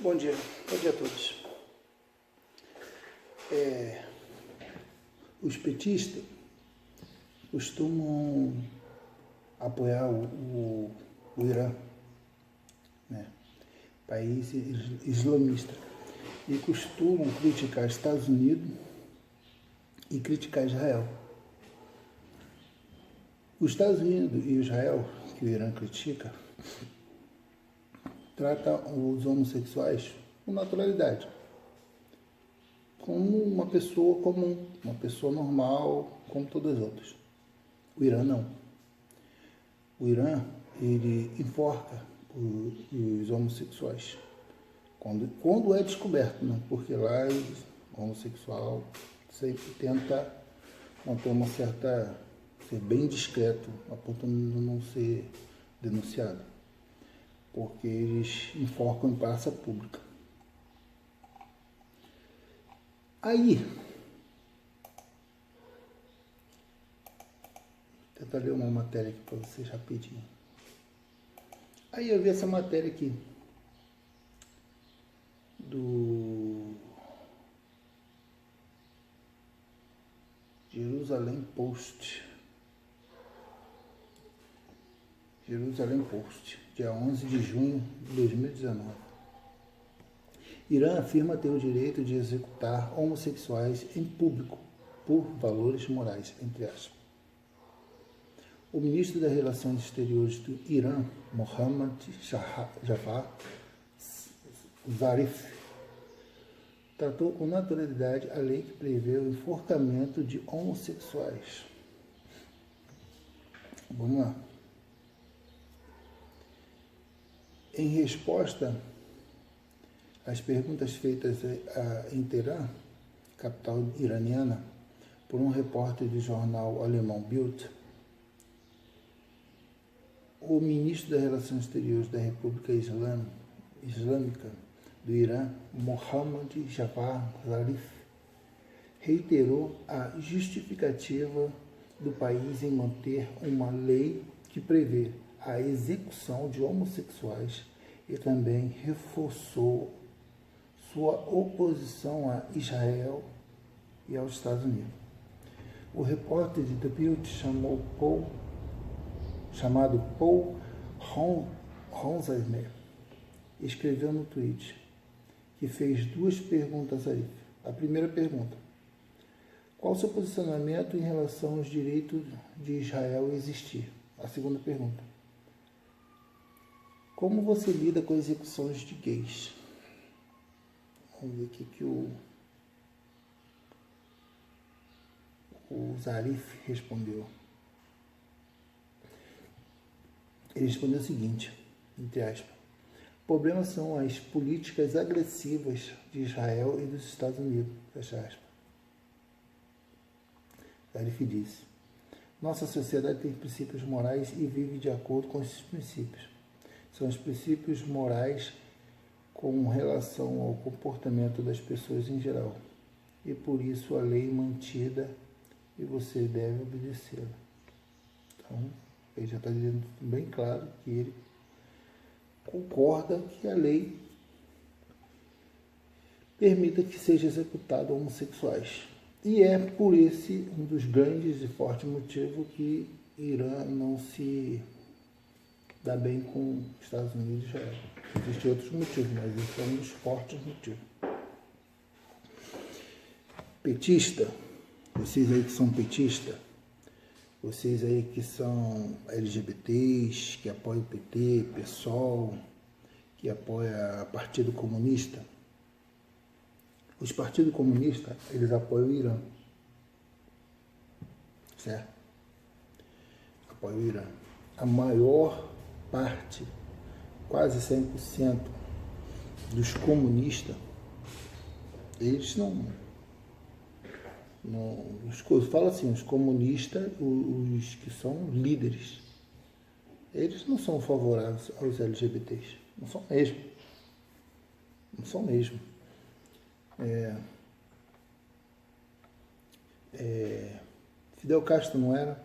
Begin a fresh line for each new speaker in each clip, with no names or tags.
Bom dia a todos. Os petistas costumam apoiar o Irã, né? País islamista, e costumam criticar Estados Unidos e criticar Israel. Os Estados Unidos e Israel, que o Irã critica, tratam os homossexuais com naturalidade, como uma pessoa comum, uma pessoa normal, como todas as outras. O Irã não. O Irã, ele enforca os homossexuais quando é descoberto, né? Porque lá o homossexual sempre tenta manter uma certa, ser bem discreto, a ponto de não ser denunciado, porque eles enforcam em praça pública. Aí, vou tentar ler uma matéria aqui para vocês rapidinho. Aí eu vi essa matéria aqui do Jerusalem Post, dia 11 de junho de 2019. Irã afirma ter o direito de executar homossexuais em público por valores morais, entre aspas. O ministro das Relações Exteriores do Irã, Mohammad Javad Zarif, tratou com naturalidade a lei que prevê o enforcamento de homossexuais. Vamos lá. Em resposta às perguntas feitas em Teherã, capital iraniana, por um repórter do jornal alemão Bild, o ministro das Relações Exteriores da República Islâmica do Irã, Mohammad Javad Zarif, reiterou a justificativa do país em manter uma lei que prevê a execução de homossexuais e também reforçou sua oposição a Israel e aos Estados Unidos. O repórter de The Bild chamado Paul Ronsheimer escreveu no tweet que fez duas perguntas a ele. A primeira pergunta: qual o seu posicionamento em relação aos direitos de Israel existir? A segunda pergunta: como você lida com execuções de gays? Vamos ver o que o Zarif respondeu. Ele respondeu o seguinte, entre aspas: o problema são as políticas agressivas de Israel e dos Estados Unidos, fecha aspas. Zarif disse: nossa sociedade tem princípios morais e vive de acordo com esses princípios. São os princípios morais com relação ao comportamento das pessoas em geral, e por isso a lei mantida e você deve obedecê-la. Então, ele já está dizendo bem claro que ele concorda que a lei permita que seja executado homossexuais. E é por esse um dos grandes e fortes motivos que Irã não se dá bem com Estados Unidos e Israel. Existem outros motivos, mas esse é um dos fortes motivos. Petista, vocês aí que são petistas, vocês aí que são LGBTs, que apoiam o PT, PSOL, que apoiam o Partido Comunista. Os partidos comunistas, eles apoiam o Irã. Certo? Apoiam o Irã. A maior parte, quase 100% dos comunistas, eles fala assim, os comunistas, os que são líderes, eles não são favoráveis aos LGBTs, não são mesmo. Fidel Castro não era,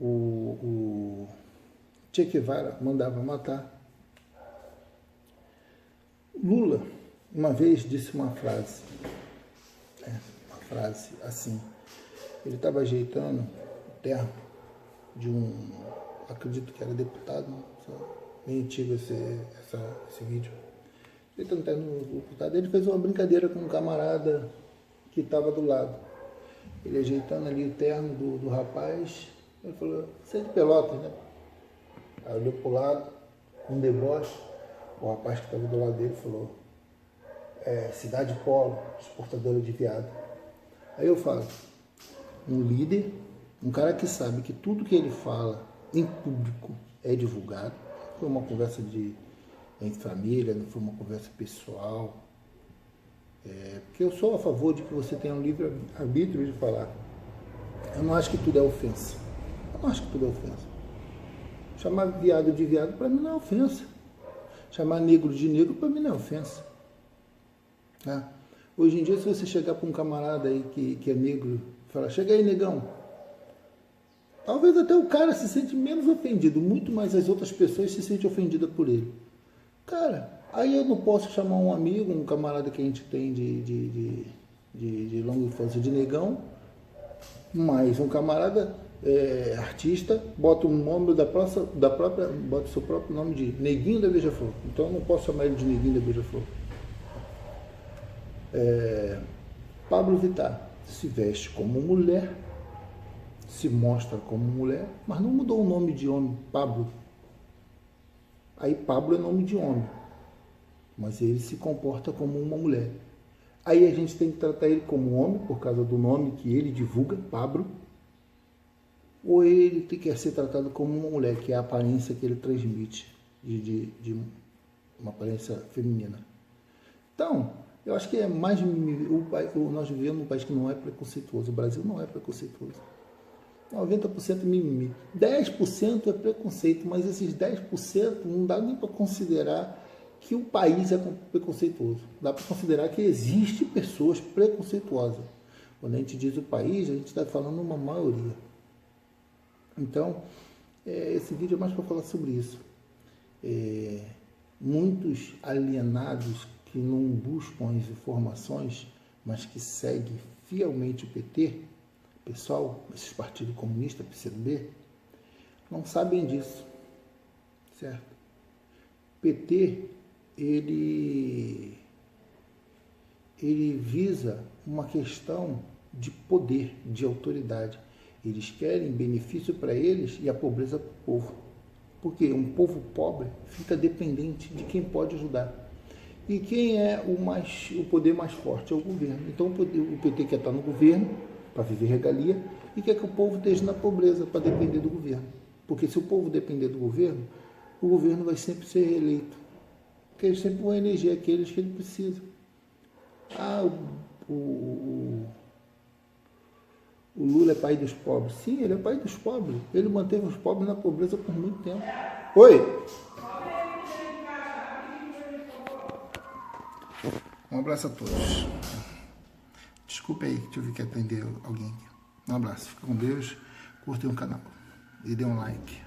o Che Guevara mandava matar, Lula, uma vez, disse uma frase assim, ele estava ajeitando o terno de acredito que era deputado, bem antigo esse vídeo, ajeitando o terno do deputado, ele fez uma brincadeira com um camarada que estava do lado, ele ajeitando ali o terno do rapaz, ele falou, você é de Pelotas, né? Aí olhou pro lado, com um deboche, o rapaz que estava do lado dele falou, cidade polo, exportadora de viado. Aí eu falo, um líder, um cara que sabe que tudo que ele fala em público é divulgado, foi uma conversa entre família, não foi uma conversa pessoal, porque eu sou a favor de que você tenha um livre arbítrio de falar. Eu não acho que tudo é ofensa. Chamar viado de viado para mim não é ofensa. Chamar negro de negro para mim não é ofensa. Tá? Hoje em dia, se você chegar para um camarada aí que é negro e falar, chega aí, negão, talvez até o cara se sente menos ofendido, muito mais as outras pessoas se sentem ofendidas por ele. Cara, aí eu não posso chamar um amigo, um camarada que a gente tem de longa infância de negão, mas um camarada artista, bota o nome bota o seu próprio nome de Neguinho da Beija-Flor. Então eu não posso chamar ele de Neguinho da Beija-Flor. Pablo Vittar se veste como mulher, se mostra como mulher, mas não mudou o nome de homem, Pablo. Aí Pablo é nome de homem, mas ele se comporta como uma mulher. Aí a gente tem que tratar ele como homem, por causa do nome que ele divulga, Pablo, ou ele quer ser tratado como uma mulher, que é a aparência que ele transmite, de uma aparência feminina. Então, eu acho que é mais nós vivemos num país que não é preconceituoso. O Brasil não é preconceituoso. 90% mimimi. 10% é preconceito, mas esses 10% não dá nem para considerar que o país é preconceituoso. Dá para considerar que existem pessoas preconceituosas. Quando a gente diz o país, a gente está falando uma maioria. Então, esse vídeo é mais para falar sobre isso. Muitos alienados que não buscam as informações, mas que seguem fielmente o PT, pessoal, esses partidos comunistas, PCdoB, não sabem disso, certo? PT, ele visa uma questão de poder, de autoridade. Eles querem benefício para eles e a pobreza para o povo. Porque um povo pobre fica dependente de quem pode ajudar. E quem é o poder mais forte? É o governo. Então o PT quer estar no governo para viver regalia e quer que o povo esteja na pobreza para depender do governo. Porque se o povo depender do governo, o governo vai sempre ser reeleito. Porque eles sempre vão eleger aqueles que ele precisa. O Lula é pai dos pobres. Sim, ele é pai dos pobres. Ele manteve os pobres na pobreza por muito tempo. Oi! Um abraço a todos. Desculpa aí, tive que atender alguém aqui. Um abraço, fica com Deus, curtem o canal e dê um like.